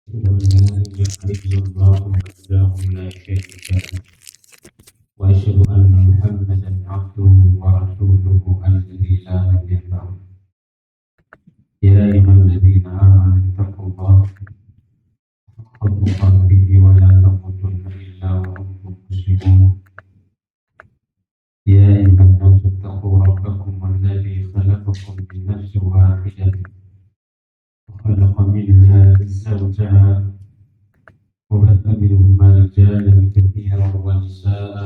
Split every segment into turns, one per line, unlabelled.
ولا إله إلا الله وحده لا شريك له وأشهد أن محمدا عبده ورسوله الذي لا نبي بعده يا أيها الذين آمنوا اتقوا الله حق تقاته ولا تموتن إلا وأنتم مسلمون يا أيها الناس اتقوا ربكم الذي خلقكم من نفس واحدة وخلق منها زوجها وبث منهما رجالا كثيرا ونساء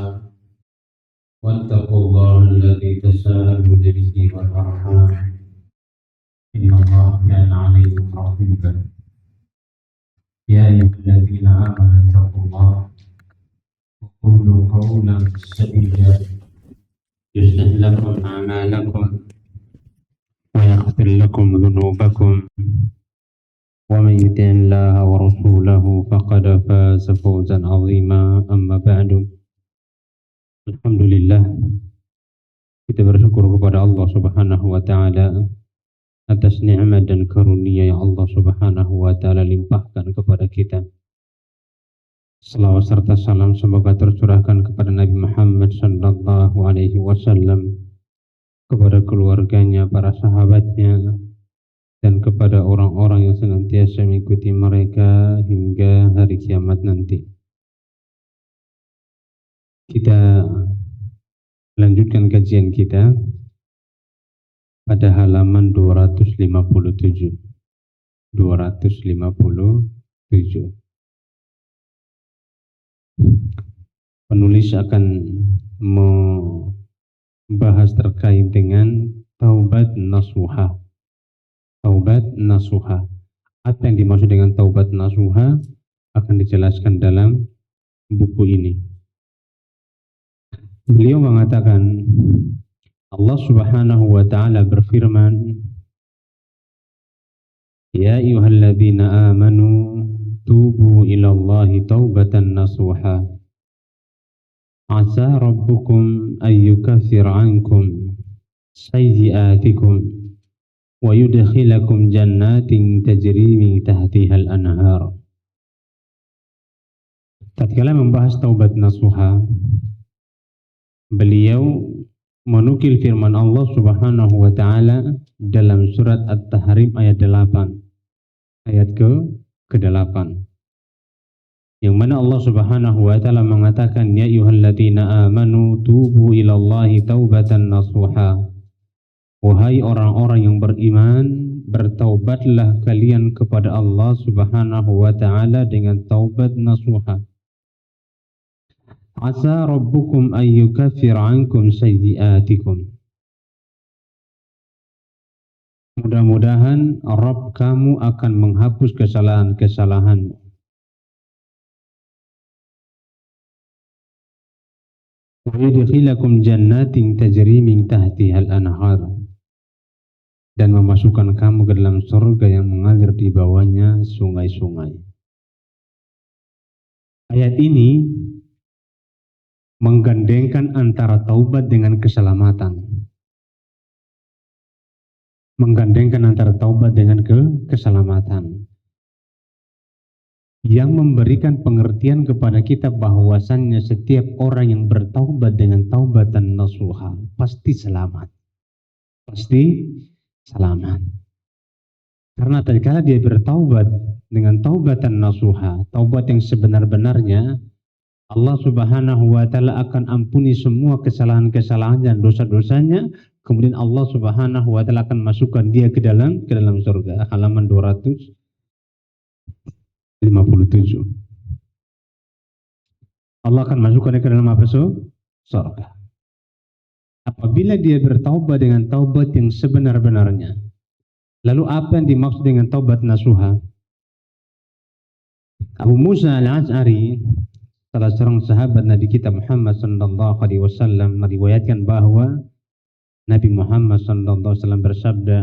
واتقوا الله الذي تساءلون به والأرحام إن الله كان عليكم رقيبا يا أيها الذين آمنوا اتقوا الله وقولوا قولا سديدا يصلح لكم أعمالكم ويغفر لكم ذنوبكم ومن يطع الله ورسوله فقد فاز فوزا عظيما أما بعد. Alhamdulillah, kita bersyukur kepada Allah Subhanahu wa taala atas nikmat dan karunia yang Allah Subhanahu wa taala limpahkan kepada kita. Salawat serta salam semoga tercurahkan kepada Nabi Muhammad sallallahu alaihi wasallam, kepada keluarganya, para sahabatnya, dan kepada orang-orang yang senantiasa mengikuti mereka hingga hari kiamat nanti. Kita lanjutkan kajian kita pada halaman 257. Penulis akan membahas terkait dengan taubat nasuha. Taubat nasuha. Apa yang dimaksud dengan taubat nasuha akan dijelaskan dalam buku ini. Beliau mengatakan, Allah Subhanahu wa taala berfirman, Ya ayyuhalladzina amanu tubu ilallahi taubatan nasuha. Asa rabbukum ayyukaffir ankum sayyi'atikum wa yudkhilakum jannatin tajri min tahtiha al-anhar. Tatkala membahas taubat nasuha, beliau menukil firman Allah Subhanahu wa taala dalam surat At-Tahrim ayat 8. Ayat ke-8. Yang mana Allah Subhanahu wa taala mengatakan, Ya ayyuhalladzina amanu tubu ilallahi taubatan nasuha. Wahai orang-orang yang beriman, bertaubatlah kalian kepada Allah Subhanahu wa taala dengan taubat nasuha. Asa rabbukum ayyukaffir ankum sayyi'atikum. Mudah-mudahan Rabb kamu akan menghapus kesalahan-kesalahanmu. Wa yudkhilakum jannatin tajri min tahtiha al-anhar. Dan memasukkan kamu ke dalam surga yang mengalir di bawahnya sungai-sungai. Ayat ini menggandengkan antara taubat dengan keselamatan. Menggandengkan antara taubat dengan keselamatan. Yang memberikan pengertian kepada kita bahwasannya setiap orang yang bertaubat dengan taubatan nasuha pasti selamat. Pasti selamat. Karena tatkala dia bertaubat dengan taubatan nasuha, taubat yang sebenar-benarnya, Allah Subhanahu wa taala akan ampuni semua kesalahan-kesalahan dan dosa-dosanya. Kemudian Allah Subhanahu wa taala akan masukkan dia ke dalam surga. Halaman 257. Allah akan masukkan dia ke dalam apa? Surga. Apabila dia bertaubat dengan taubat yang sebenar-benarnya. Lalu apa yang dimaksud dengan taubat nasuha? Abu Musa al-Ash'ari, salah seorang sahabat Nabi kita Muhammad sallallahu alaihi wasallam, meriwayatkan bahwa Nabi Muhammad sallallahu alaihi wasallam bersabda,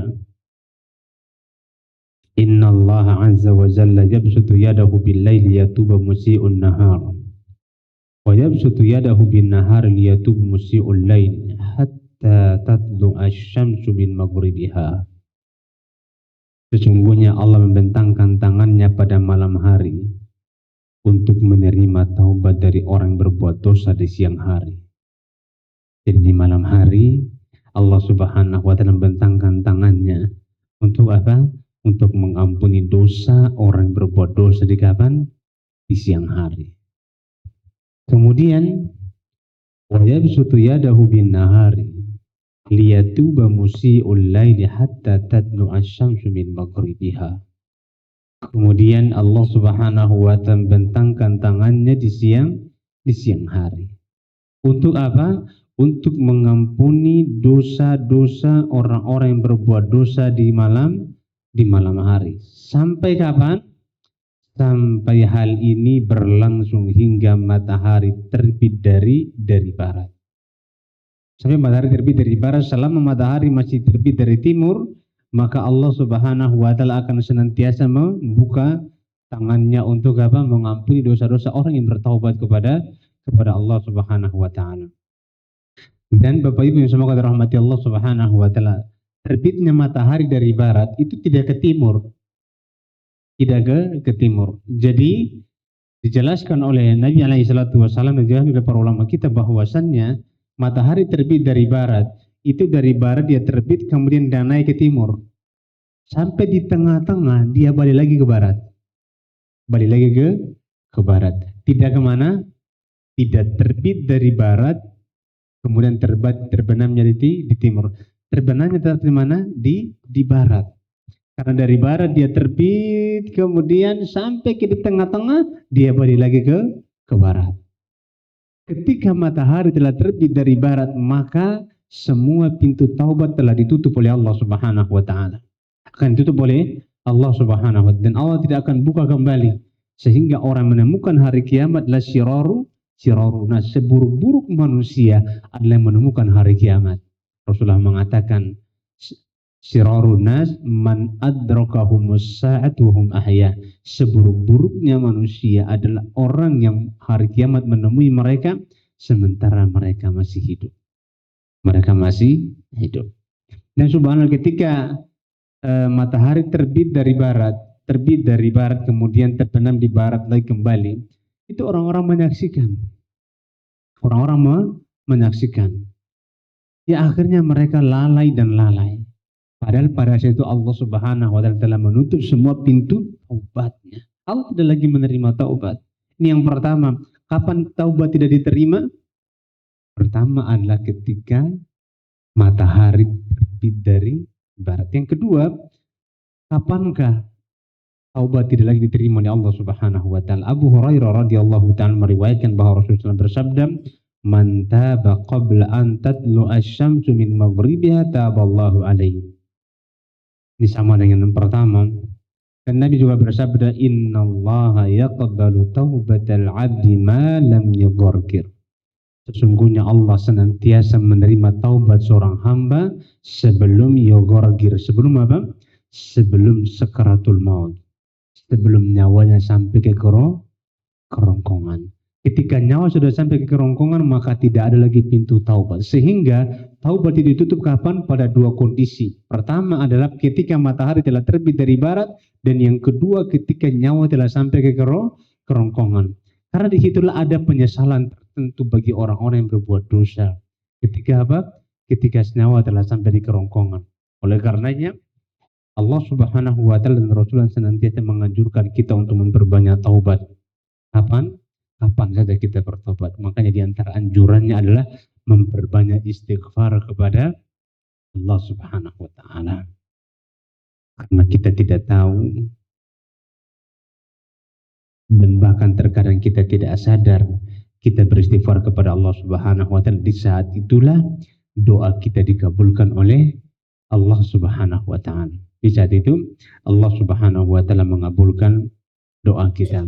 Inna Allah azza wa jalla yabsutu yadahu bil-laili yatubu musii'un nahar wa yabsutu yadahu bin-nahar liyatubu musii'ul lail hatta tatlu'a asy-syamsu min maghribiha. Sesungguhnya Allah membentangkan tangannya pada malam hari untuk menerima taubat dari orang yang berbuat dosa di siang hari. Jadi di malam hari Allah Subhanahu wa taala membentangkan tangannya untuk apa? Untuk mengampuni dosa orang yang berbuat dosa di kapan? Di siang hari. Kemudian wa yabsutu yadahu bin nahari liyatuba musii'ul laili hatta tadnu asy-syamsu min maghribiha. Kemudian Allah Subhanahu wa taala membentangkan tangannya di siang hari. Untuk apa? Untuk mengampuni dosa-dosa orang-orang yang berbuat dosa di malam hari. Sampai kapan? Sampai hal ini berlangsung hingga matahari terbit dari barat. Sampai matahari terbit dari barat, selama matahari masih terbit dari timur, maka Allah Subhanahu wa taala akan senantiasa membuka tangannya untuk apa? Mengampuni dosa-dosa orang yang bertaubat kepada Allah Subhanahu wa taala. Dan Bapak Ibu yang semoga dirahmati Allah Subhanahu wa taala, terbitnya matahari dari barat itu tidak ke timur. Tidak ke timur. Jadi dijelaskan oleh Nabi alaihi salatu wasallam dan dijelaskan oleh para ulama kita bahwasannya matahari terbit dari barat, itu dari barat dia terbit kemudian dia naik ke timur. Sampai di tengah-tengah dia balik lagi ke barat. Balik lagi ke barat. Tidak kemana? Tidak terbit dari barat kemudian terbenamnya di timur. Terbenamnya di mana? Di barat. Karena dari barat dia terbit, kemudian sampai ke di tengah-tengah, dia balik lagi ke barat. Ketika matahari telah terbit dari barat, maka semua pintu taubat telah ditutup oleh Allah Subhanahu wa taala. Akan ditutup oleh Allah Subhanahu wa taala dan Allah tidak akan buka kembali sehingga orang menemukan hari kiamat la syiraru. Nah, seburuk-buruk manusia adalah yang menemukan hari kiamat. Rasulullah mengatakan syirarun nas man adrakahumus sa'at wa hum ahya. Seburuk-buruknya manusia adalah orang yang hari kiamat menemui mereka sementara mereka masih hidup. Mereka masih hidup. Dan subhanallah ketika matahari terbit dari barat kemudian terbenam di barat lagi kembali, itu orang-orang menyaksikan. Orang-orang menyaksikan. Ya akhirnya mereka lalai dan lalai. Padahal pada saat itu Allah Subhanahu wa taala telah menutup semua pintu taubatnya. Allah tidak lagi menerima taubat. Ini yang pertama. Kapan taubat tidak diterima? Pertama adalah ketika matahari terbit dari barat. Yang kedua, kapankah taubat tidak lagi diterima oleh Allah Subhanahu wa taala? Abu Hurairah radhiyallahu taala meriwayatkan bahwa Rasulullah bersabda, "Man taba qabla an tatlu asy-syamsu min maghribiha taballahu alaihi." Ini sama dengan yang pertama. Dan Nabi juga bersabda, "Innallaha yaqbalu taubatal 'abdi ma lam yughargir." Sesungguhnya Allah senantiasa menerima taubat seorang hamba sebelum yughargir. Sebelum apa? Sebelum sakaratul maut. Sebelum nyawanya sampai ke kerongkongan. Ketika nyawa sudah sampai ke kerongkongan, maka tidak ada lagi pintu taubat. Sehingga taubat itu ditutup kapan? Pada dua kondisi. Pertama adalah ketika matahari telah terbit dari barat, dan yang kedua ketika nyawa telah sampai ke kerongkongan. Karena disitulah ada penyesalan tertentu bagi orang-orang yang berbuat dosa. Ketika apa? Ketika nyawa telah sampai di kerongkongan. Oleh karenanya, Allah Subhanahu wa taala dan Rasulullah senantiasa menganjurkan kita untuk memperbanyak taubat. Kapan? Kapan saja kita bertobat. Makanya di antara anjurannya adalah memperbanyak istighfar kepada Allah Subhanahu wa taala. Karena kita tidak tahu dan bahkan terkadang kita tidak sadar kita beristighfar kepada Allah Subhanahu wa taala, di saat itulah doa kita dikabulkan oleh Allah Subhanahu wa taala. Di saat itu Allah Subhanahu wa taala mengabulkan doa kita.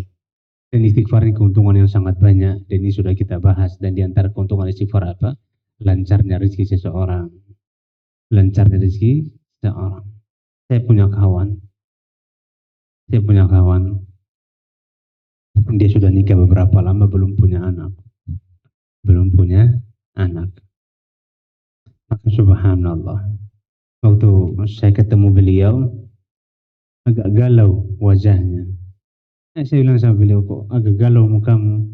Dan istighfar ini keuntungan yang sangat banyak, dan ini sudah kita bahas. Dan di antara keuntungan istighfar apa? Lancarnya rezeki seseorang. Lancarnya rezeki seseorang. Saya punya kawan. Dia sudah nikah beberapa lama, belum punya anak. Maka subhanallah, waktu saya ketemu beliau, agak galau wajahnya. Saya bilang sama beliau, kok agak galau mukamu?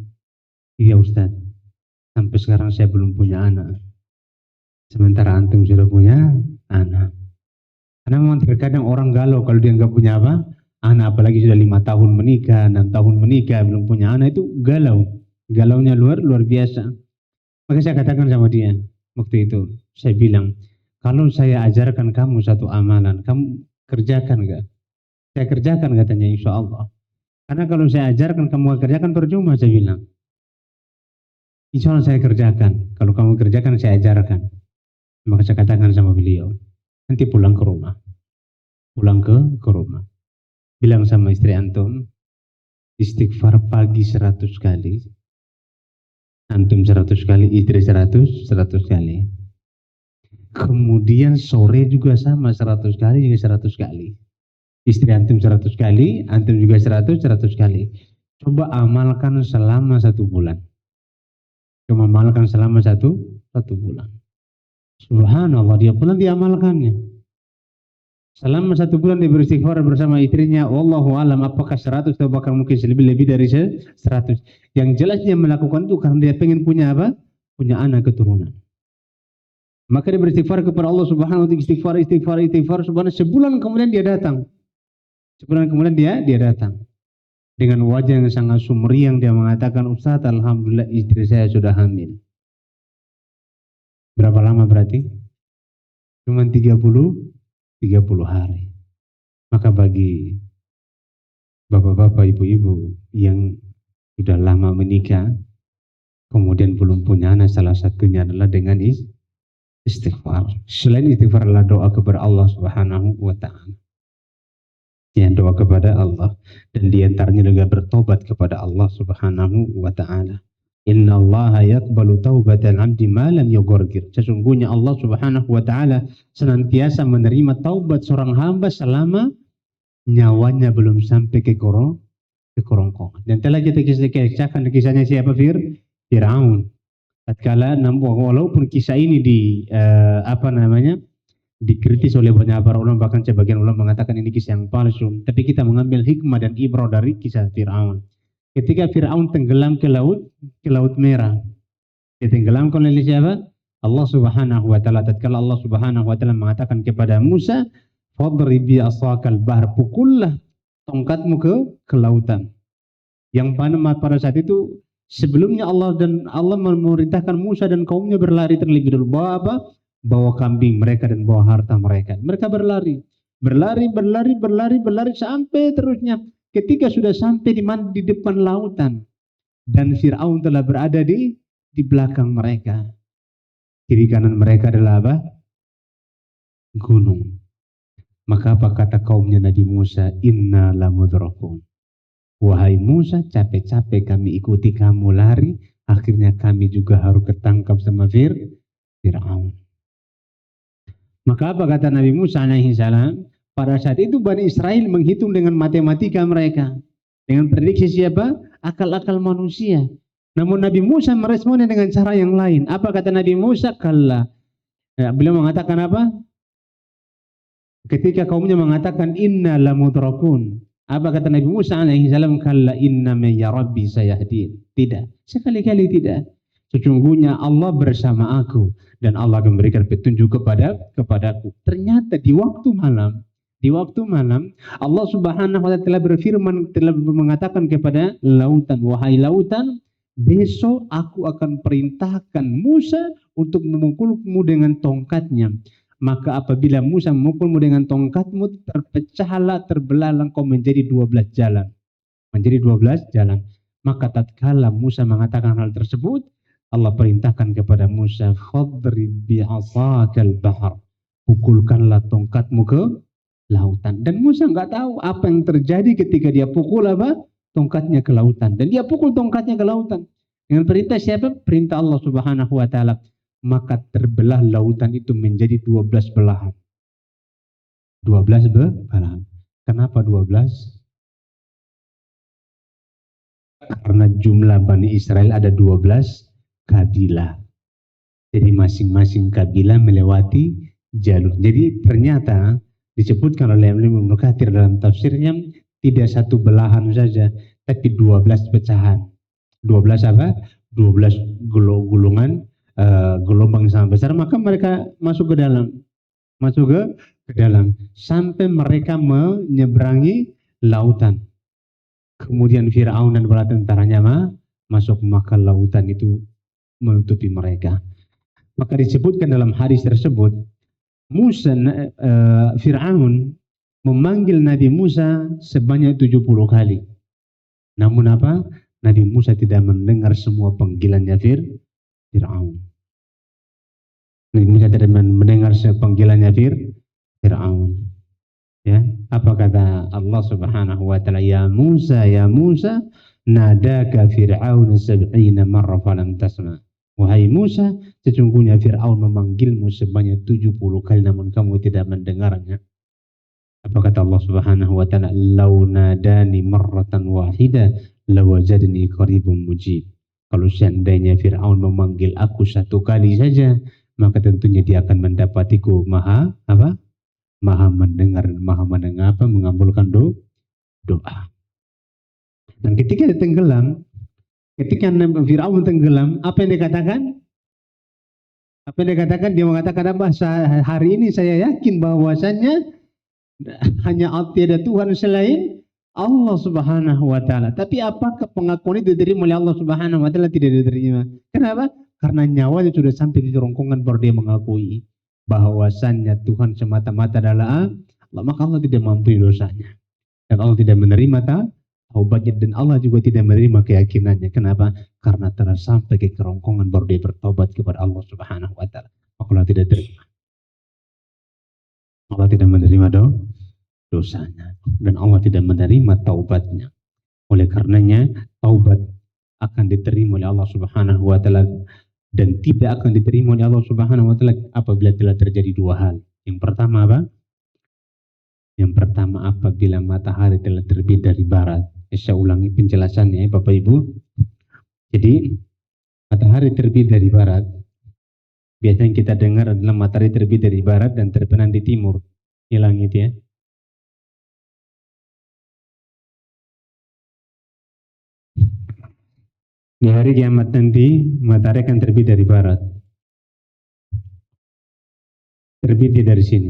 Iya Ustaz, sampai sekarang saya belum punya anak. Sementara antum sudah punya anak. Karena memang terkadang orang galau kalau dia nggak punya apa? Anak, apalagi sudah 5 tahun menikah, 6 tahun menikah, belum punya anak, itu galau. Galaunya luar biasa. Maka saya katakan sama dia, waktu itu, saya bilang, kalau saya ajarkan kamu satu amalan, kamu kerjakan nggak? Saya kerjakan katanya, insya Allah. Karena kalau saya ajarkan kamu kerjakan percuma, saya bilang. Insya Allah saya kerjakan. Kalau kamu kerjakan, saya ajarkan. Maka saya katakan sama beliau, nanti pulang ke rumah. Pulang ke rumah. Bilang sama istri antum, istighfar pagi 100 kali. Antum 100 kali, istri 100 kali. Kemudian sore juga sama 100 kali, juga 100 kali. Istri antum 100 kali, antum juga 100 kali. Coba amalkan selama 1 bulan. Coba amalkan selama satu bulan. Subhanallah, dia pun diamalkannya. Selama 1 bulan dia beristighfar bersama istrinya. Wallahu alam apakah 100 atau bahkan mungkin lebih dari 100. Yang jelas dia melakukan itu karena dia pengen punya apa? Punya anak keturunan. Maka dia beristighfar kepada Allah Subhanahu wa ta'ala, istighfar subhanallah. Sebulan kemudian dia datang. Sebulan kemudian dia datang. Dengan wajah yang sangat sumringah dia mengatakan, Ustaz, alhamdulillah istri saya sudah hamil. Berapa lama berarti? Cuma 30 hari. Maka bagi bapak-bapak, ibu-ibu yang sudah lama menikah, kemudian belum punya anak, salah satunya adalah dengan istighfar. Selain istighfar adalah doa kepada Allah Subhanahu wa ta'ala. Ya, doa kepada Allah, dan diantaranya juga bertobat kepada Allah Subhanahu wa ta'ala. Inna Allah yaqbalu taubatal abdi ma lam yughargir. Sesungguhnya Allah Subhanahu wa ta'ala senantiasa menerima taubat seorang hamba selama nyawanya belum sampai ke kerongkongan. Dan telah kita kisahkan kisahnya siapa? Fir'aun. Tatkala walaupun kisah ini dikritis oleh banyak para ulama, bahkan sebagian ulama mengatakan ini kisah yang palsu, tapi kita mengambil hikmah dan ibrah dari kisah Fir'aun. Ketika Fir'aun tenggelam ke laut merah, ditenggelamkan oleh siapa? Allah Subhanahu wa ta'ala. Tatkala Allah Subhanahu wa ta'ala mengatakan kepada Musa, fadrib bi asakal bahr, pukullah tongkatmu ke lautan. Yang mana pada saat itu sebelumnya Allah memerintahkan Musa dan kaumnya berlari terlebih dahulu. Bawa apa? Bawa kambing mereka dan bawa harta mereka. Mereka berlari sampai terusnya. Ketika sudah sampai di depan lautan dan Fir'aun telah berada di belakang mereka. Kiri kanan mereka adalah apa? Gunung. Maka apa kata kaumnya Nabi Musa? Inna lamudrakun. Wahai Musa, capek-capek kami ikuti kamu lari, akhirnya kami juga harus ketangkap sama Fir'aun. Maka apa kata Nabi Musa alaihi salam? Pada saat itu Bani Israel menghitung dengan matematika mereka. Dengan prediksi siapa? Akal-akal manusia. Namun Nabi Musa meresponnya dengan cara yang lain. Apa kata Nabi Musa? Kalla. Ya, beliau mengatakan apa? Ketika kaumnya mengatakan inna lamudrakun. Apa kata Nabi Musa alaihi salam? Kalla inna ya rabbi sayahdin. Tidak. Sekali-kali tidak. Sesungguhnya Allah bersama aku dan Allah akan memberikan petunjuk kepadaku. Ternyata di waktu malam Allah Subhanahu wa ta'ala telah mengatakan kepada lautan, wahai lautan, besok aku akan perintahkan Musa untuk memukulmu dengan tongkatnya. Maka apabila Musa memukulmu dengan tongkatmu, terbelahlah engkau menjadi 12 jalan. Maka tatkala Musa mengatakan hal tersebut, Allah perintahkan kepada Musa, fadrib bi'asakal bahr, pukulkanlah tongkatmu ke lautan. Dan Musa nggak tahu apa yang terjadi ketika dia pukul tongkatnya ke lautan. Dan dia pukul tongkatnya ke lautan dengan perintah siapa? Perintah Allah Subhanahu wa ta'ala. Maka terbelah lautan itu menjadi 12 belahan. 12 belahan. Kenapa 12? Karena jumlah Bani Israel ada 12 kabilah. Jadi masing-masing kabilah melewati jalur. Jadi ternyata Disebutkan oleh Ibnu Katsir dalam tafsirnya tidak satu belahan saja, tapi 12 pecahan. 12 apa? 12 gulungan, gelombang yang sangat besar, maka mereka masuk ke dalam. Masuk ke dalam. Sampai mereka menyeberangi lautan. Kemudian Fir'aun dan bala tentaranya masuk, maka lautan itu menutupi mereka. Maka disebutkan dalam hadis tersebut, Fir'aun memanggil Nabi Musa sebanyak 70 kali. Namun apa? Nabi Musa tidak mendengar semua panggilannya Fir'aun. Nabi Musa tidak mendengar panggilannya Fir'aun. Ya, apa kata Allah Subhanahu wa taala? Ya Musa, nadaka Fir'aun 70 marrah falam tasma. Wahai Musa, sesungguhnya Fir'aun memanggilmu sebanyak 70 kali namun kamu tidak mendengarnya. Apa kata Allah Subhanahu wa taala? Lau nadani marratan wahida lawajadni qaribun mujib. Kalau seandainya Fir'aun memanggil aku satu kali saja, maka tentunya dia akan mendapatiku maha mendengar, mengabulkan doa. Dan ketika dia tenggelam, ketika Fir'aun tenggelam, apa yang dikatakan? Dia mengatakan apa? Hari ini saya yakin bahwasannya hanya tiada Tuhan selain Allah Subhanahu wa taala. Tapi apakah pengakuan itu diterima oleh Allah Subhanahu wa taala? Tidak diterima. Kenapa? Karena nyawanya sudah sampai di kerongkongan baru dia mengakui bahwasannya Tuhan semata-mata adalah Allah, maka Allah tidak mengampuni dosanya. Dan Allah tidak menerima taubatnya, dan Allah juga tidak menerima keyakinannya. Kenapa? Karena telah sampai ke kerongkongan baru dia bertobat kepada Allah Subhanahu wa taala. Maka Allah tidak terima. Allah tidak menerima dosanya, dan Allah tidak menerima taubatnya. Oleh karenanya taubat akan diterima oleh Allah Subhanahu wa taala dan tidak akan diterima oleh Allah Subhanahu wa taala apabila telah terjadi dua hal. Yang pertama apa? Yang pertama apabila matahari telah terbit dari barat. Saya ulangi penjelasannya ya Bapak Ibu. Jadi matahari terbit dari barat, biasanya kita dengar adalah matahari terbit dari barat dan terbenam di timur. Hilang itu ya. Di hari kiamat nanti matahari akan terbit dari barat. Terbit dari sini.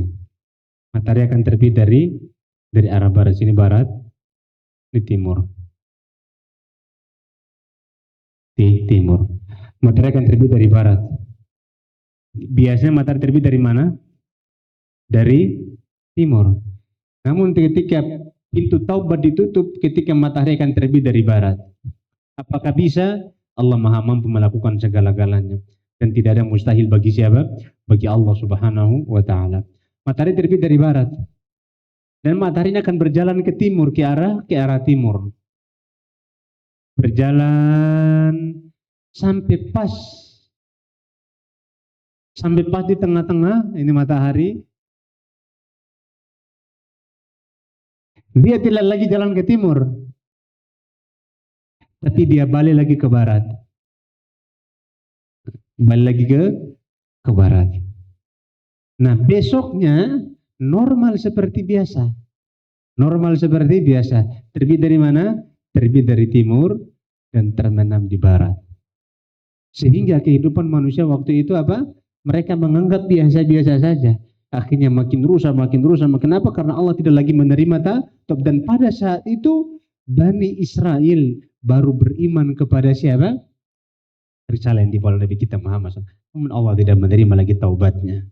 Matahari akan terbit dari arah barat, sini barat, di timur. Di timur. Matahari akan terbit dari barat. Biasanya matahari terbit dari mana? Dari timur. Namun ketika pintu taubat ditutup, ketika matahari akan terbit dari barat. Apakah bisa? Allah Maha mampu melakukan segala-galanya. Dan tidak ada mustahil bagi siapa? Bagi Allah Subhanahu wa taala. Matahari terbit dari barat. Dan matahari ini akan berjalan ke timur, ke arah timur. Berjalan sampai pas di tengah-tengah ini matahari. Dia tidak lagi jalan ke timur, tapi dia balik lagi ke barat. Balik lagi ke barat. Nah, besoknya normal seperti biasa. Normal seperti biasa. Terbit dari mana? Terbit dari timur dan terbenam di barat. Sehingga kehidupan manusia waktu itu apa? Mereka menganggap biasa-biasa saja. Akhirnya makin rusak. Kenapa? Karena Allah tidak lagi menerima taubat. Dan pada saat itu Bani Israel baru beriman kepada siapa? Risalah yang dibawa Nabi kita Muhammad SAW. Namun Allah tidak menerima lagi taubatnya.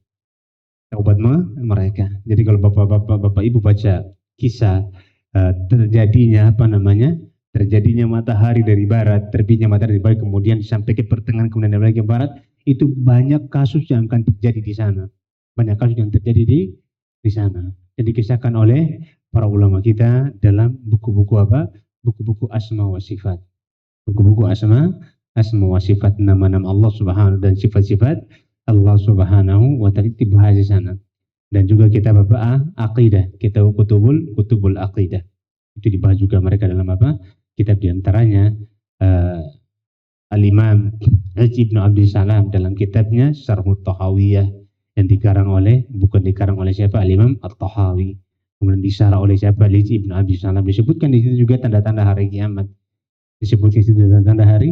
Taubat mereka. Jadi kalau bapak ibu baca kisah terjadinya matahari dari barat, terbitnya matahari dari barat, kemudian sampai ke pertengahan, kemudian lagi ke barat, itu banyak kasus yang akan terjadi di sana. Banyak kasus yang terjadi di sana. Jadi dikisahkan oleh para ulama kita dalam buku-buku apa? Buku-buku asma wa sifat. Buku-buku asma wa sifat, nama-nama Allah Subhanahu dan sifat-sifat Allah Subhanahu wa taala dibahas di sana. Dan juga kitab apa? Aqidah, kitab kutubul aqidah. Itu dibahas juga mereka dalam apa? Kitab diantaranya Al-Imam Haji Ibn Abdul Salam dalam kitabnya Syarhut Tahawiyah, yang bukan dikarang oleh siapa? Al-Imam At-Tahawi. Kemudian disyarah oleh siapa? Ibn Abi Salam. Disebutkan di situ juga tanda-tanda hari kiamat. Disebutkan di situ tanda-tanda hari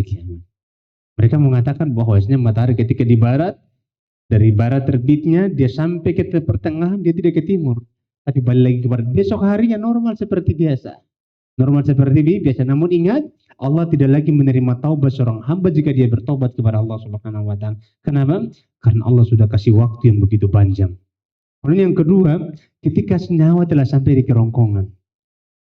kiamat. Mereka mengatakan bahwasanya matahari ketika di barat, dari barat terbitnya dia sampai ke pertengahan, dia tidak ke timur, tapi balik lagi ke barat. Besok harinya normal seperti biasa. Normal seperti biasa. Namun ingat, Allah tidak lagi menerima taubat seorang hamba jika dia bertobat kepada Allah Subhanahu wa taala. Kenapa? Karena Allah sudah kasih waktu yang begitu panjang. Kemudian yang kedua, ketika senyawa telah sampai di kerongkongan.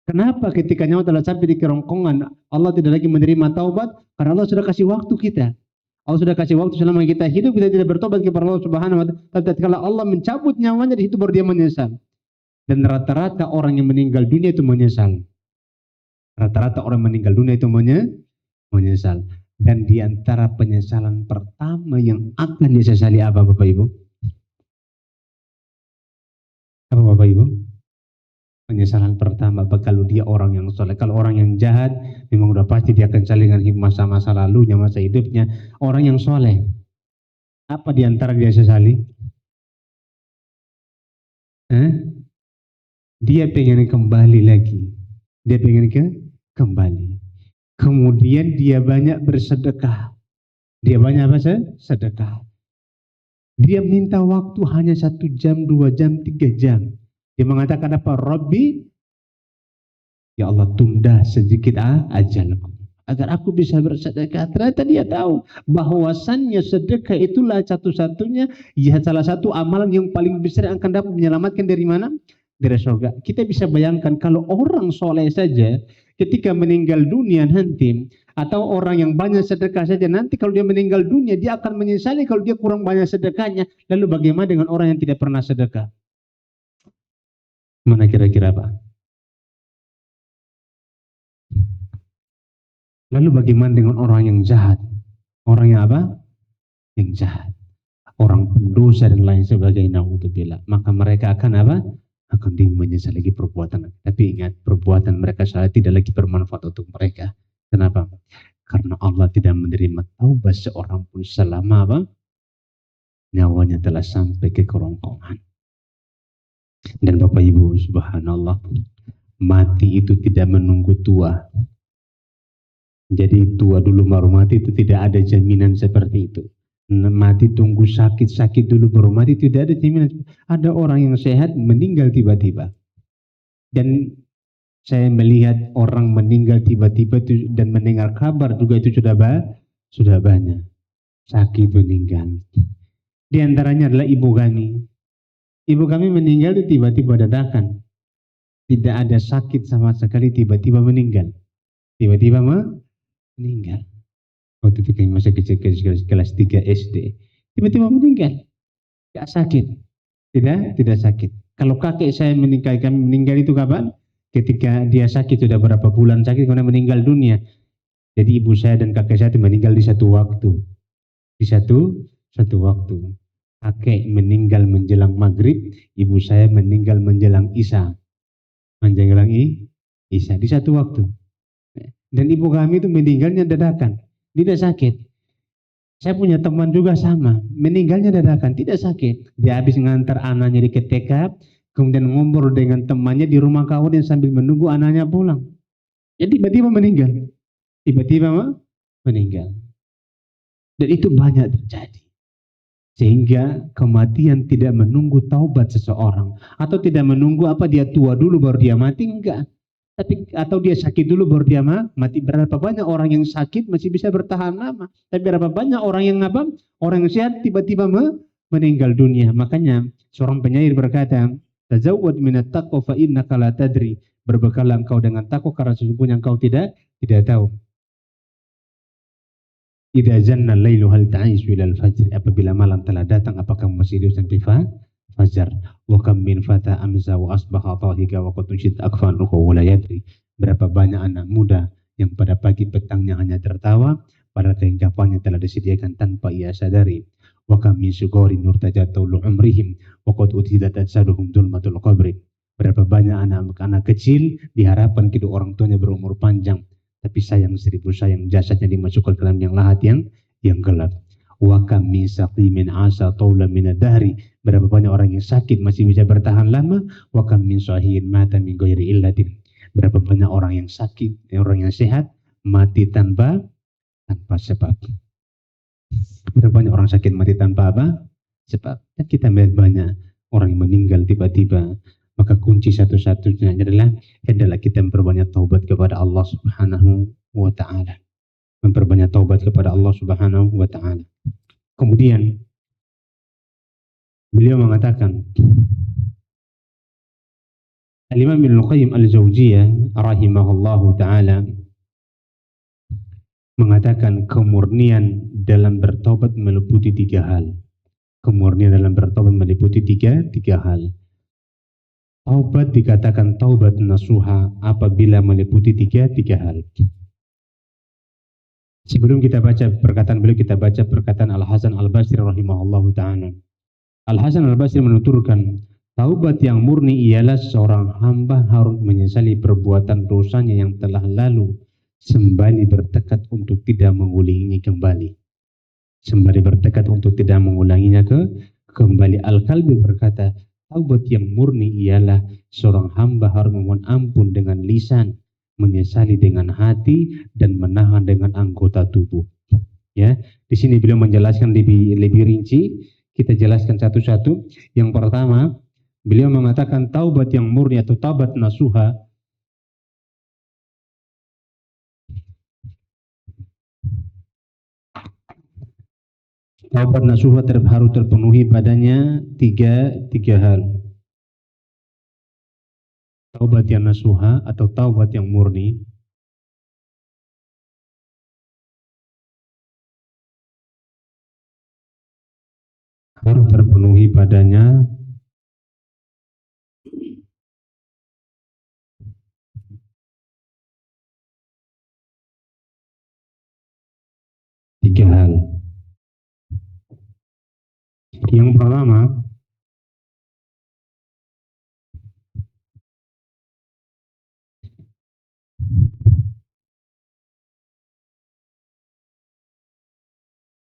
Kenapa ketika nyawa telah sampai di kerongkongan Allah tidak lagi menerima taubat? Karena Allah sudah kasih waktu kita. Allah sudah kasih waktu selama kita hidup, kita tidak bertobat kepada Allah Subhanahu wa taala. Tapi kalau Allah mencabut nyawanya, di situ baru dia menyesal. Dan rata-rata orang yang meninggal dunia itu menyesal. Rata-rata orang meninggal dunia itu menyesal. Dan di antara penyesalan pertama yang akan disesali apa Bapak Ibu? Apa Bapak Ibu? Penyesalan pertama kalau dia orang yang soleh. Kalau orang yang jahat, memang udah pasti dia akan saling dengan masa-masa lalunya, masa hidupnya. Orang yang soleh, apa di antara dia sesali? Dia pengen kembali lagi. Dia pengen kembali. Kemudian dia banyak bersedekah. Dia banyak apa? Sedekah. Dia minta waktu hanya 1 jam, 2 jam, 3 jam. Dia mengatakan apa? Rabbi, ya Allah tunda sedikit ajalku agar aku bisa bersedekah. Ternyata dia tahu bahwasannya sedekah itulah satu-satunya, ya salah satu amalan yang paling besar yang akan dapat menyelamatkan dari mana? Dari surga. Kita bisa bayangkan kalau orang soleh saja ketika meninggal dunia nanti, atau orang yang banyak sedekah saja nanti kalau dia meninggal dunia dia akan menyesali kalau dia kurang banyak sedekahnya. Lalu bagaimana dengan orang yang tidak pernah sedekah? Mana kira-kira Pak? Lalu bagaimana dengan orang yang jahat? Orang yang apa? Yang jahat. Orang pendosa dan lain sebagainya. Na'udzubillah. Maka mereka akan apa? Akan menyesal lagi perbuatan. Tapi ingat, perbuatan mereka salah tidak lagi bermanfaat untuk mereka. Kenapa? Karena Allah tidak menerima taubat seorang pun selama apa? Nyawanya telah sampai ke kerongkongan. Dan Bapak Ibu, subhanallah, mati itu tidak menunggu tua. Jadi tua dulu baru mati itu tidak ada jaminan seperti itu. Mati tunggu sakit dulu baru mati, tidak ada jaminan. Ada orang yang sehat meninggal tiba-tiba. Dan saya melihat orang meninggal tiba-tiba dan mendengar kabar juga itu sudah banyak. Sakit meninggal. Di antaranya adalah ibu kami. Ibu kami meninggal itu tiba-tiba dadakan. Tidak ada sakit sama sekali, tiba-tiba meninggal. Tiba-tiba meninggal. Waktu itu kami masih kecil kelas 3 SD. Tiba-tiba meninggal. Tidak sakit. Tidak sakit. Kalau kakek saya kami meninggal itu kapan? Ketika dia sakit, sudah berapa bulan sakit, kemudian meninggal dunia. Jadi ibu saya dan kakek saya itu meninggal di satu waktu. Di satu waktu. Kakek meninggal menjelang maghrib, ibu saya meninggal menjelang isya. Menjelang isya di satu waktu. Dan ibu kami itu meninggalnya dadakan, tidak sakit. Saya punya teman juga sama, meninggalnya dadakan, tidak sakit. Dia habis mengantar anaknya di TK, kemudian ngobrol dengan temannya di rumah kawan sambil menunggu anaknya pulang. Jadi tiba-tiba meninggal. Tiba-tiba meninggal. Dan itu banyak terjadi. Sehingga kematian tidak menunggu taubat seseorang, atau tidak menunggu apa dia tua dulu baru dia mati, enggak. Tapi atau dia sakit dulu baru dia mati. Berapa banyak orang yang sakit masih bisa bertahan lama, tapi berapa banyak orang yang apa? Orang yang sehat tiba-tiba meninggal dunia. Makanya seorang penyair berkata, "Tazawwad minat taqwa fa innaka la tadri." Berbekallah engkau dengan takwa karena sesungguhnya engkau tidak tahu. Idza janna al-lailu hal ta'ishu ila al-fajr. Apabila malam telah datang, apakah masih hidup sampai fajar? Wa kam min fata amza wa asbaha tahika wa qad tushit akfanuhu wa la yadri. Berapa banyak anak muda yang pada pagi petangnya hanya tertawa, padahal kehidupannya telah disediakan tanpa ia sadari. Wa kam min sugorin nurtajatu lu umrihim wa qad utidat ajsaduhum dulmatul qabri. Berapa banyak anak-anak kecil diharapkan kedua orang tuanya berumur panjang, tapi sayang 1000 sayang jasadnya dimasukkan ke dalam yang lahat yang gelap. Wa kam min saqimin asa tawla min ad-dahri. Berapa banyak orang yang sakit masih bisa bertahan lama. Wa kam min sahihin mata min ghairi illatin. Berapa banyak orang yang sakit, orang yang sehat mati tanpa sebab. Berapa banyak orang sakit mati tanpa apa? Sebab. Dan kita melihat banyak orang yang meninggal tiba-tiba. Maka kunci satu-satunya adalah hendaklah kita memperbanyak taubat kepada Allah Subhanahu wa taala. Memperbanyak taubat kepada Allah Subhanahu wa taala. Kemudian beliau mengatakan, Al-Imam Ibnu Qayyim Al-Jauziyah rahimahullahu taala mengatakan kemurnian dalam bertaubat meliputi tiga hal. Kemurnian dalam bertaubat meliputi tiga hal. Taubat dikatakan taubat nasuha apabila meliputi tiga hal. Sebelum kita baca perkataan beliau, kita baca perkataan Al-Hasan Al-Basri rahimahullahu ta'ala. Al-Hasan Al-Basri menuturkan, taubat yang murni ialah seorang hamba harus menyesali perbuatan dosanya yang telah lalu, sembari bertekad untuk tidak mengulanginya kembali. Sembari bertekad untuk tidak mengulanginya kembali. Al-Kalbi berkata, taubat yang murni ialah seorang hamba harus memohon ampun dengan lisan, menyesali dengan hati, dan menahan dengan anggota tubuh. Ya, di sini beliau menjelaskan lebih rinci. Kita jelaskan satu-satu. Yang pertama, beliau mengatakan taubat yang murni atau taubat nasuha harus terpenuhi padanya tiga hal. Taubat yang nasuha atau taubat yang murni harus terpenuhi padanya tiga hal. Yang pertama,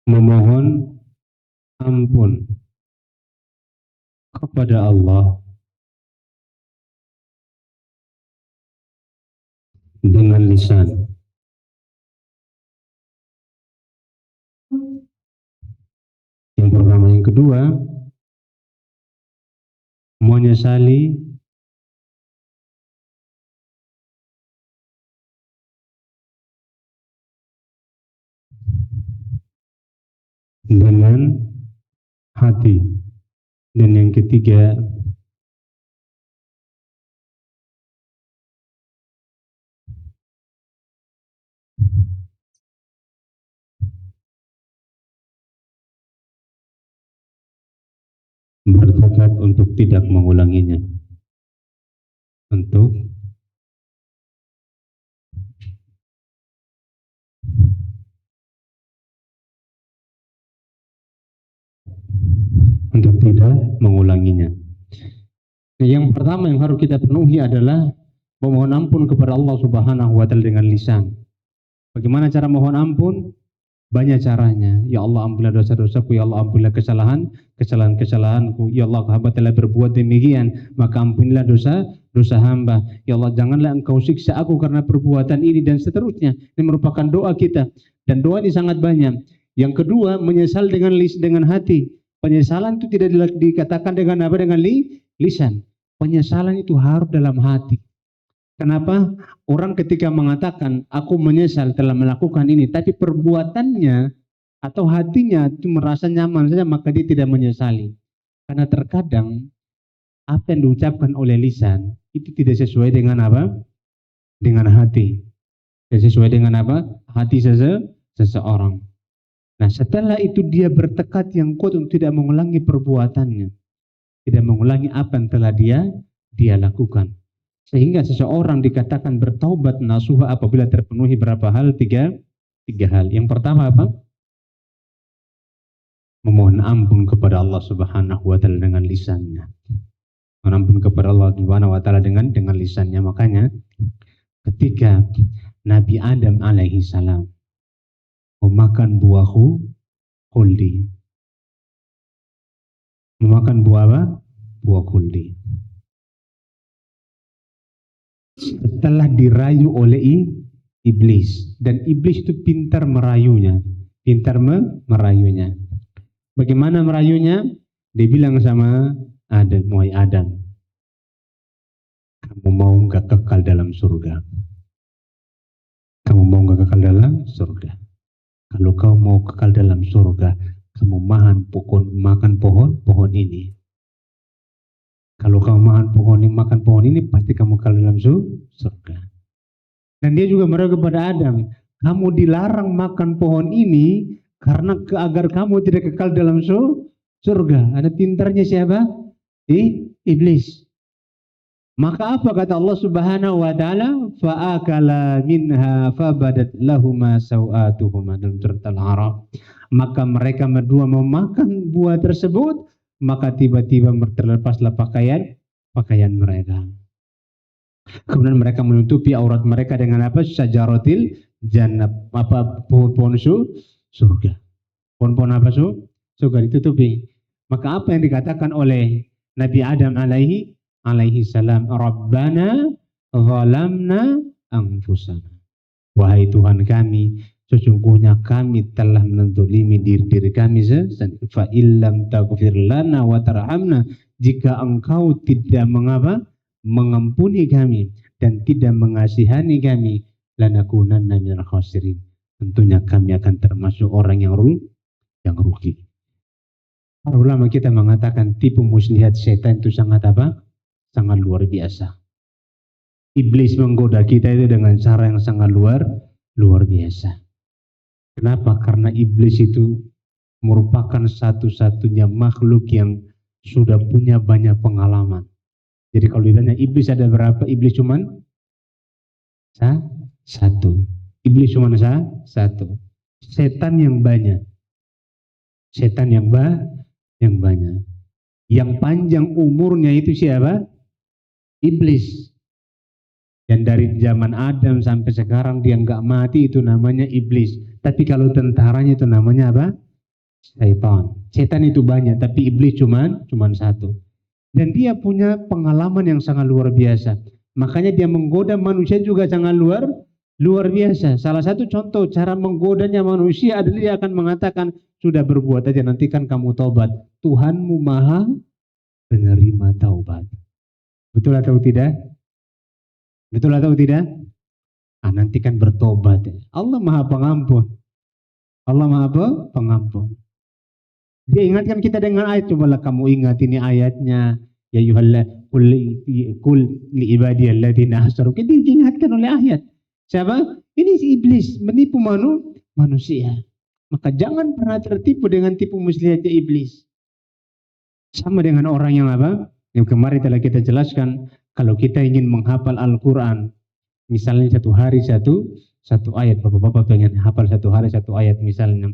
memohon ampun kepada Allah dengan lisan. Yang pertama. Yang kedua, menyesali dengan hati. Dan yang ketiga, bertekad untuk tidak mengulanginya. Untuk tidak mengulanginya. Yang pertama yang harus kita penuhi adalah memohon ampun kepada Allah Subhanahu wa taala dengan lisan. Bagaimana cara mohon ampun? Banyak caranya. Ya Allah, ampunilah dosa-dosaku. Ya Allah, ampunilah kesalahanku. Ya Allah, hamba telah berbuat demikian, maka ampunilah dosa hamba. Ya Allah, janganlah engkau siksa aku karena perbuatan ini, dan seterusnya. Ini merupakan doa kita, dan doa ini sangat banyak. Yang kedua, menyesal dengan hati. Penyesalan itu tidak dikatakan dengan apa? Dengan lisan. Penyesalan itu harus dalam hati. Kenapa? Orang ketika mengatakan aku menyesal telah melakukan ini, tapi perbuatannya atau hatinya itu merasa nyaman saja, maka dia tidak menyesali. Karena terkadang apa yang diucapkan oleh lisan itu tidak sesuai dengan apa? Dengan hati. Tidak sesuai dengan apa? Hati seseorang. Nah, setelah itu dia bertekad yang kuat untuk tidak mengulangi perbuatannya, tidak mengulangi apa yang telah dia lakukan. Sehingga seseorang dikatakan bertaubat nasuha apabila terpenuhi berapa hal? Tiga hal. Yang pertama apa? Memohon ampun kepada Allah Subhanahu wa taala dengan lisannya. Memohon ampun kepada Allah Subhanahu wa taala dengan lisannya. Makanya ketika Nabi Adam alaihi salam memakan buah khuldi. Memakan buah apa? Buah khuldi. Setelah dirayu oleh iblis, dan iblis itu pintar merayunya, merayunya. Bagaimana merayunya? Dia bilang sama Adam, wahai Adam, kamu mau nggak kekal dalam surga? Kamu mau nggak kekal dalam surga? Kalau kau mau kekal dalam surga, kamu makan pohon ini. Kalau kamu makan pohon ini, pasti kamu kekal dalam surga. Dan dia juga merayu kepada Adam, kamu dilarang makan pohon ini karena agar kamu tidak kekal dalam surga. Ada pintarnya siapa? Iblis. Maka apa kata Allah Subhanahu wa taala? Fa'akala minha fabadat lahuma sawatuhuma, dalam surat Al-A'raf. Maka mereka berdua memakan buah tersebut, maka tiba-tiba terlepaslah pakaian mereka. Kemudian mereka menutupi aurat mereka dengan apa? Syajaratil jannah, apa, pohon-pohon surga. Pohon-pohon apa surga ditutupi. Maka apa yang dikatakan oleh Nabi Adam alaihi salam, Rabbana zalamna anfusana. Wahai Tuhan kami, sesungguhnya kami telah menzalimi diri kami sendiri. Fa illam taghfir lana wa tarhamna, jika engkau tidak mengampuni kami dan tidak mengasihani kami, lanakunanna minal khasirin, tentunya kami akan termasuk orang yang rugi. Para ulama kita mengatakan tipu muslihat setan itu sangat luar biasa. Iblis menggoda kita itu dengan cara yang sangat luar biasa. Kenapa? Karena iblis itu merupakan satu-satunya makhluk yang sudah punya banyak pengalaman. Jadi kalau ditanya iblis ada berapa? Iblis cuman satu. Iblis cuman satu. Setan yang banyak. Setan yang banyak. Yang panjang umurnya itu siapa? Iblis. Dan dari zaman Adam sampai sekarang dia nggak mati, itu namanya iblis. Tapi kalau tentaranya itu namanya apa? Setan. Setan itu banyak, tapi iblis cuman satu. Dan dia punya pengalaman yang sangat luar biasa. Makanya dia menggoda manusia juga sangat luar biasa. Salah satu contoh cara menggodanya manusia adalah dia akan mengatakan, sudah berbuat aja, nanti kan kamu taubat. Tuhanmu maha penerima taubat. Betul atau tidak? Betul atau tidak? Nanti kan bertobat. Allah maha pengampun. Allah maha pengampun. Dia ingatkan kita dengan ayat, cobalah kamu ingat ini ayatnya. Ya yuhalla kul li ibadiyalladzina asrafu. Kita diingatkan oleh ayat. Siapa? Ini si iblis menipu manusia. Maka jangan pernah tertipu dengan tipu muslihatnya iblis. Sama dengan orang yang apa? Yang kemarin telah kita jelaskan, kalau kita ingin menghafal Al-Quran, misalnya satu hari satu ayat, bapak-bapak pengen hafal satu hari satu ayat misalnya.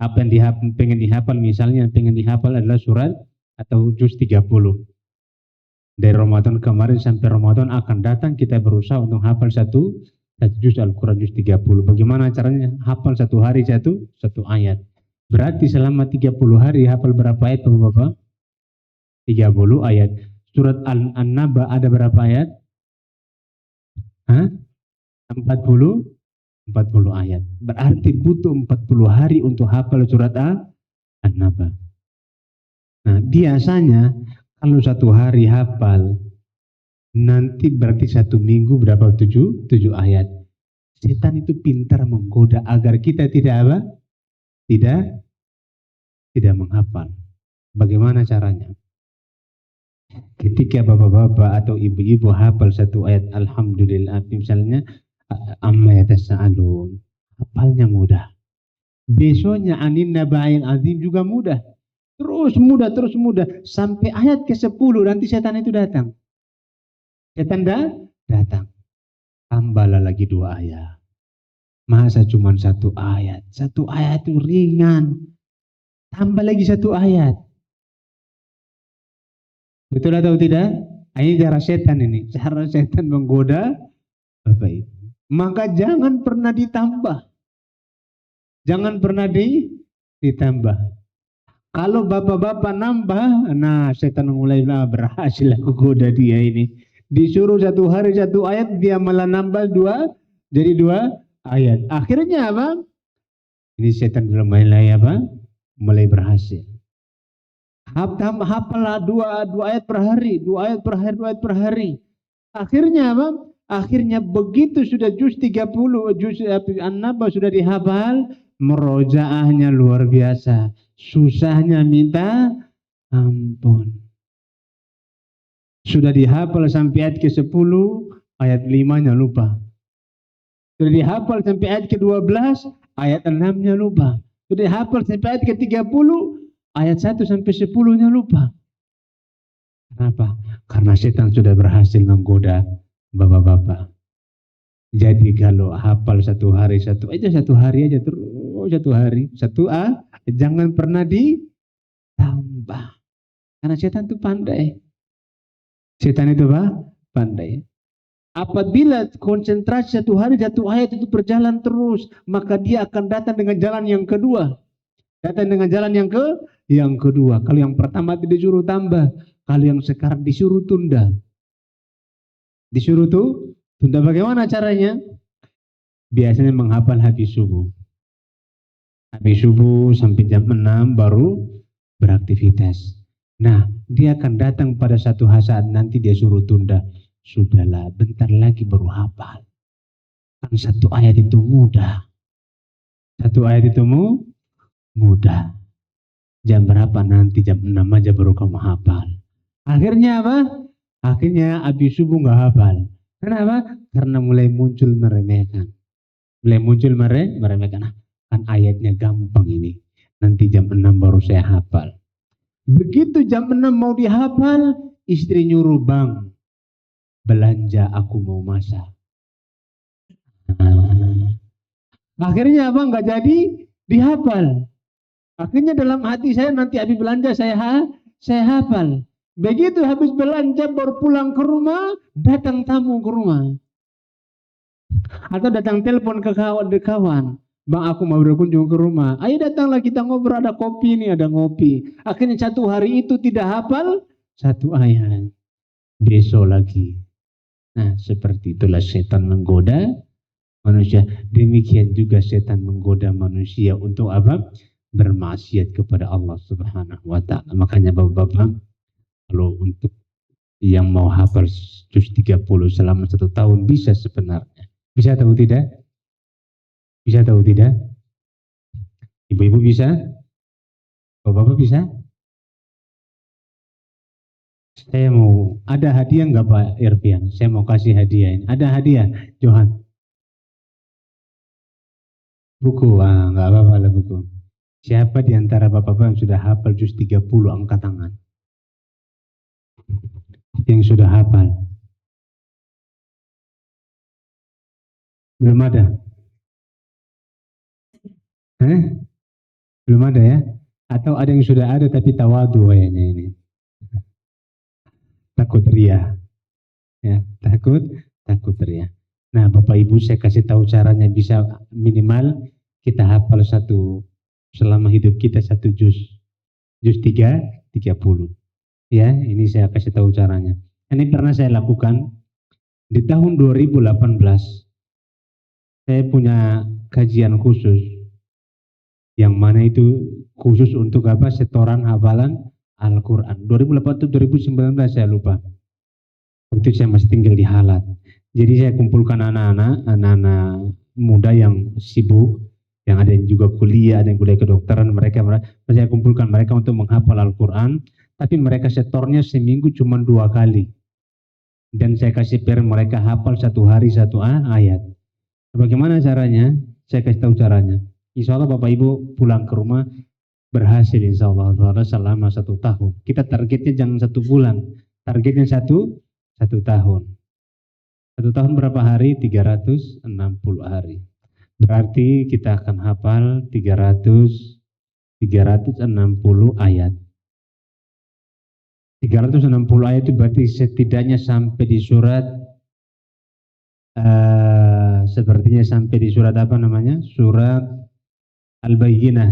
Apa yang pengen dihafal, misalnya pengen dihafal adalah surat atau juz 30. Dari Ramadan kemarin sampai Ramadan akan datang, kita berusaha untuk hafal satu juz Al-Quran, juz 30. Bagaimana caranya? Hafal satu hari satu ayat. Berarti selama 30 hari hafal berapa ayat bapak-bapak? 30 ayat. Surat An-Naba ada berapa ayat? 40 ayat. Berarti butuh 40 hari untuk hafal surat An-Naba. Nah, biasanya kalau satu hari hafal, nanti berarti satu minggu berapa? 7 ayat. Setan itu pintar menggoda agar kita tidak menghafal. Bagaimana caranya? Ketika bapak-bapak atau ibu-ibu hafal satu ayat alhamdulillah, misalnya amma yatasaalun, hafalnya mudah. Besoknya anin naba'il azim juga mudah. Terus mudah sampai ayat ke-10 nanti setan itu datang. Setan datang. Tambahlah lagi 2 ayat. Masa cuma 1 ayat? 1 ayat itu ringan. Tambah lagi 1 ayat. Betul atau tidak? Ini cara setan ini. Cara setan menggoda Bapak Ibu. Maka jangan pernah ditambah. Jangan pernah ditambah. Kalau bapak-bapak nambah, nah setan mulai berhasil aku goda dia ini. Disuruh satu hari satu ayat, dia malah nambah dua, jadi dua ayat. Akhirnya apa? Ini setan belum mulai apa? Mulai berhasil. Hafalah dua ayat per hari, dua ayat per hari, dua ayat per hari. Akhirnya apa? Akhirnya begitu sudah juz 30, juz An-Naba sudah dihafal, merojaahnya luar biasa. Susahnya minta ampun. Sudah dihafal sampai ayat ke-10, ayat 5-nya lupa. Sudah dihafal sampai ayat ke-12, ayat 6-nya lupa. Sudah dihafal sampai ayat ke-30, ayat 1 sampai 10-nya lupa. Kenapa? Karena setan sudah berhasil menggoda bapak-bapak. Jadi kalau hafal satu hari aja satu hari aja terus satu hari jangan pernah ditambah. Karena setan itu pandai. Setan itu pandai. Apabila konsentrasi satu hari satu ayat itu berjalan terus, maka dia akan datang dengan jalan yang kedua. Datang dengan jalan yang kedua. Kalau yang pertama itu disuruh tambah, kalau yang sekarang disuruh tunda. Disuruh tunda, bagaimana caranya? Biasanya menghafal habis subuh. Habis subuh sampai jam 6 baru beraktivitas. Nah, dia akan datang pada satu saat nanti dia suruh tunda. Sudahlah, bentar lagi baru hafal. Kan satu ayat itu mudah. Satu ayat itu mudah. Jam berapa nanti? Jam 6 aja baru kamu hafal. Akhirnya apa? Akhirnya habis subuh nggak hafal. Kenapa? Karena mulai muncul meremehkan. Mulai muncul meremehkan. Kan ayatnya gampang ini. Nanti jam 6 baru saya hafal. Begitu jam 6 mau dihafal, istri nyuruh, bang, belanja, aku mau masak. Akhirnya apa? Nggak jadi dihafal. Akhirnya dalam hati saya nanti habis belanja saya hafal. Begitu habis belanja baru pulang ke rumah, datang tamu ke rumah. Atau datang telepon ke kawan. Bang, aku mau berkunjung ke rumah. Ayo datanglah kita ngobrol, ada kopi nih, ada ngopi. Akhirnya satu hari itu tidak hafal satu ayat. Besok lagi. Nah, seperti itulah setan menggoda manusia. Demikian juga setan menggoda manusia untuk apa? Bermaksiat kepada Allah Subhanahu wa ta'ala. Makanya bapak-bapak, kalau untuk yang mau hafal juz 30 selama 1 tahun bisa sebenarnya. Bisa atau tidak? Bisa atau tidak? Ibu-ibu bisa? Bapak-bapak bisa? Saya mau, ada hadiah nggak Pak Irfian? Saya mau kasih hadiah ini. Ada hadiah, Johan? Buku, nggak apa-apa lah buku. Siapa di antara bapak-bapak yang sudah hafal juz 30, angkat tangan. Yang sudah hafal. Belum ada? Belum ada ya? Atau ada yang sudah ada tapi tawadu kayaknya ini. Takut ria. Ya, takut ria. Nah, Bapak Ibu saya kasih tahu caranya, bisa minimal kita hafal selama hidup kita satu juz 30. Ya, ini saya kasih tahu caranya. Ini pernah saya lakukan di tahun 2018. Saya punya kajian khusus yang mana itu khusus untuk apa? Setoran hafalan Al-Quran. 2018 atau 2019 saya lupa. Waktu saya masih tinggal di Halat. Jadi saya kumpulkan anak-anak muda yang sibuk, yang ada yang juga kuliah, ada yang kuliah kedokteran, saya kumpulkan mereka untuk menghafal Al-Quran, tapi mereka setornya seminggu cuma 2 kali. Dan saya kasih mereka hafal satu hari satu ayat. Bagaimana caranya? Saya kasih tahu caranya. Insya Allah Bapak Ibu pulang ke rumah berhasil insya Allah selama 1 tahun. Kita targetnya jangan 1 bulan, targetnya 1 tahun. 1 tahun berapa hari? 360 hari. Berarti kita akan hafal 360 ayat. 360 ayat itu berarti setidaknya sampai di surat sepertinya sampai di surat apa namanya? Surat Al-Bayyinah.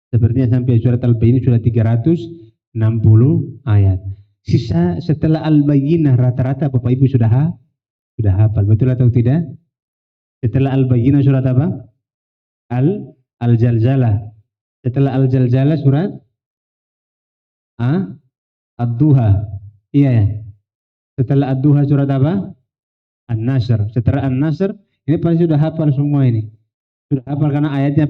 Sepertinya sampai surat Al-Bayyinah sudah 360 ayat. Sisa setelah Al-Bayyinah rata-rata Bapak Ibu sudah hafal. Betul atau tidak? Setelah Al-Bayyinah surat apa? Al-Zalzalah. Setelah Al-Zalzalah surat Ad-Duha. Iya ya. Setelah Ad-Duha surat apa? An-Nasr. Setelah An-Nasr, ini pasti sudah hafal semua ini. Sudah hafal karena ayatnya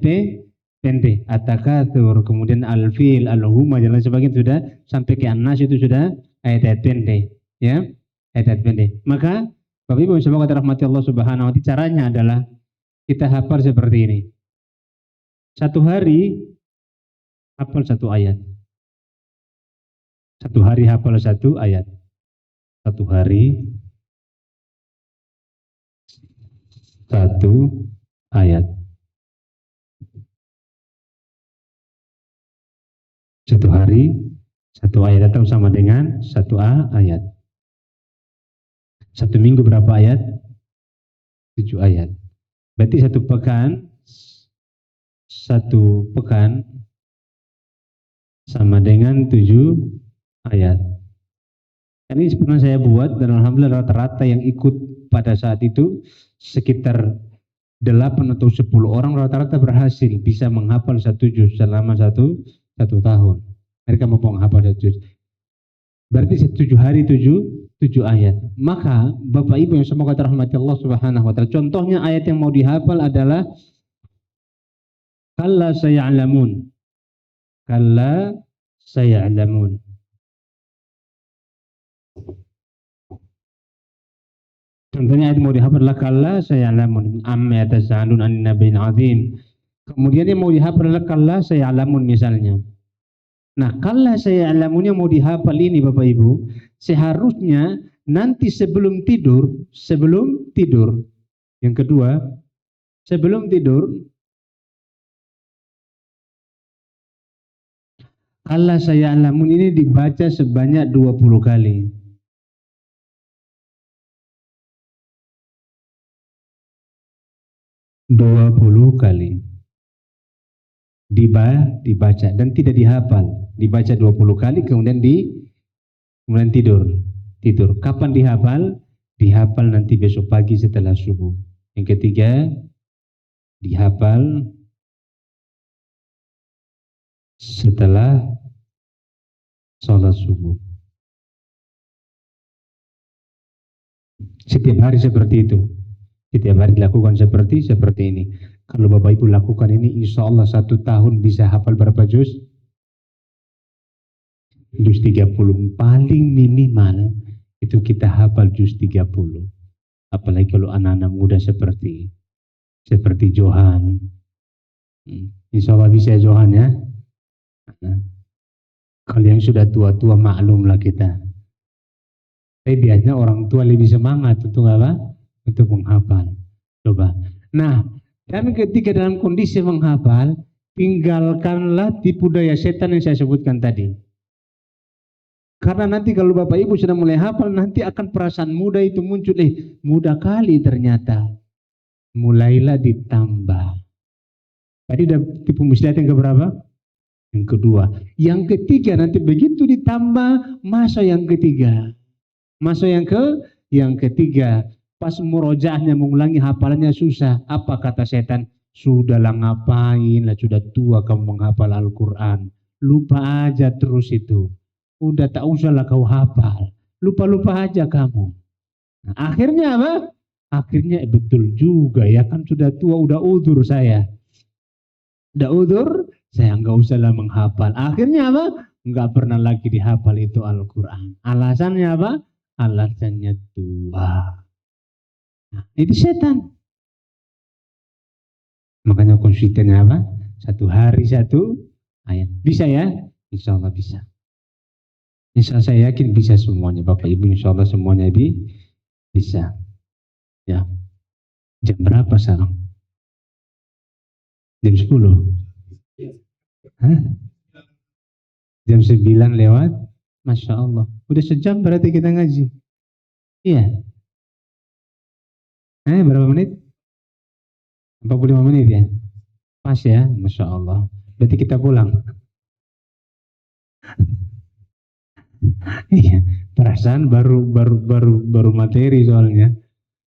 pendek. At-Takatsur, kemudian Al-Fil, Al-Humah, dan lain sebagainya sudah sampai ke An-Nas itu sudah ayat-ayat pendek. Ya, ayat-ayat pendek. Maka Bapak Ibu semoga dirahmati Allah Subhanahu wa taala, caranya adalah kita hafal seperti ini. Satu hari hafal satu ayat. Satu hari hafal satu ayat. Satu hari satu ayat. Satu hari satu ayat atau sama dengan satu ayat. Satu minggu berapa ayat? 7 ayat. Berarti satu pekan sama dengan 7 ayat. Ini pernah saya buat dan alhamdulillah rata-rata yang ikut pada saat itu sekitar 8 atau 10 orang rata-rata berhasil bisa menghafal satu juz selama satu tahun. Mereka mampu menghafal satu juz. Berarti 7 hari 7 ayat. Maka Bapak Ibu yang semoga dirahmati Allah Subhanahu wa taala, contohnya ayat yang mau dihafal adalah kalla saya'lamun. Kalla saya'lamun. Contohnya ayat mau dihafal adalah kalla saya'lamun amma yatasaalun an nabiyyin azim. Kemudian yang mau dihafal adalah kalla saya'lamun misalnya. Nah, kalla saya'lamun yang mau dihafal ini Bapak Ibu, seharusnya nanti sebelum tidur, yang kedua, sebelum tidur, kalla saya'lamun ini dibaca sebanyak 20 kali. Dibaca dan tidak dihafal, dibaca 20 kali kemudian tidur. Kapan dihafal nanti besok pagi setelah subuh. Yang ketiga, dihafal setelah sholat subuh. Setiap hari seperti itu. Setiap hari dilakukan seperti ini. Kalau Bapak Ibu lakukan ini, insya Allah 1 tahun bisa hafal berapa juz? Juz 30. Paling minimal itu kita hafal juz 30. Apalagi kalau anak-anak muda seperti Johan. Insya Allah bisa Johan ya. Kalau yang sudah tua-tua maklumlah kita. Tapi biasanya orang tua lebih semangat untuk apa? Untuk menghafal. Coba. Nah, dan ketika dalam kondisi menghafal, tinggalkanlah tipu daya setan yang saya sebutkan tadi. Karena nanti kalau Bapak Ibu sudah mulai hafal, nanti akan perasaan muda itu muncul. Mudah kali ternyata. Mulailah ditambah. Tadi udah tipu muslihat yang keberapa? Yang kedua. Yang ketiga nanti begitu ditambah, masa yang ketiga. Masa yang ketiga. Pas murojaahnya mengulangi hafalannya susah. Apa kata setan? Sudahlah ngapain lah, sudah tua kamu menghafal Al-Quran. Lupa aja terus itu. Udah tak usahlah kau hafal. Lupa-lupa aja kamu. Nah, akhirnya apa? Akhirnya betul juga ya, kan sudah tua, udah udzur saya. Udah udzur, saya nggak usahlah menghafal. Akhirnya apa? Nggak pernah lagi dihafal itu Al-Quran. Alasannya apa? Alasannya tua. Nah, itu setan. Makanya konsistennya apa? 1 hari 1 ayat. Bisa ya? Insya Allah bisa. Insya Allah saya yakin bisa semuanya. Bapak Ibu insya Allah semuanya bisa. Ya. Jam berapa sekarang? Jam 10? Hah? Jam 9 lewat? Masya Allah. Udah sejam berarti kita ngaji. Iya. Berapa menit? 45 menit ya? Pas ya? Masya Allah. Berarti kita pulang. Iya, perasaan baru materi soalnya.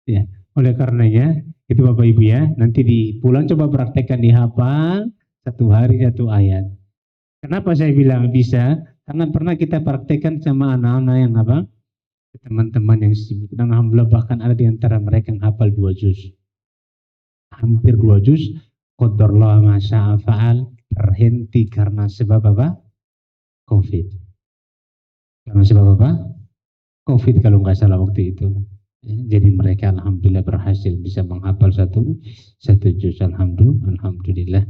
Ya, oleh karenanya itu Bapak Ibu ya, nanti di pulang coba praktekkan dihafal 1 hari 1 ayat. Kenapa saya bilang bisa? Karena pernah kita praktekkan sama anak-anak yang apa? Teman-teman yang sibuk. Dan alhamdulillah bahkan ada di antara mereka yang hafal 2 juz. Hampir 2 juz. Qadarullah ma syaa fa'al, terhenti karena sebab apa? Covid. Karena sebab apa? Covid kalau nggak salah waktu itu. Jadi mereka alhamdulillah berhasil bisa menghafal satu juz. Alhamdulillah.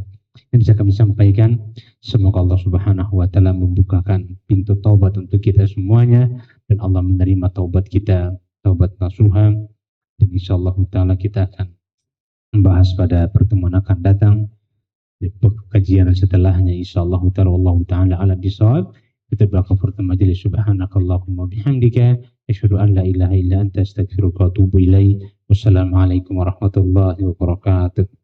Yang bisa kami sampaikan, semoga Allah Subhanahu wa taala membukakan pintu taubat untuk kita semuanya dan Allah menerima taubat kita, taubat nasuha, dan insyaallah taala kita akan membahas pada pertemuan akan datang di kajian setelahnya insyaallah taala. Wallahu taala ala bisawab. Kita berkafaratul majelis. Subhanakallahumma bihamdika asyhadu an la ilaha illa anta astaghfiruka wa atubu ilaik. Wassalamualaikum warahmatullahi wabarakatuh.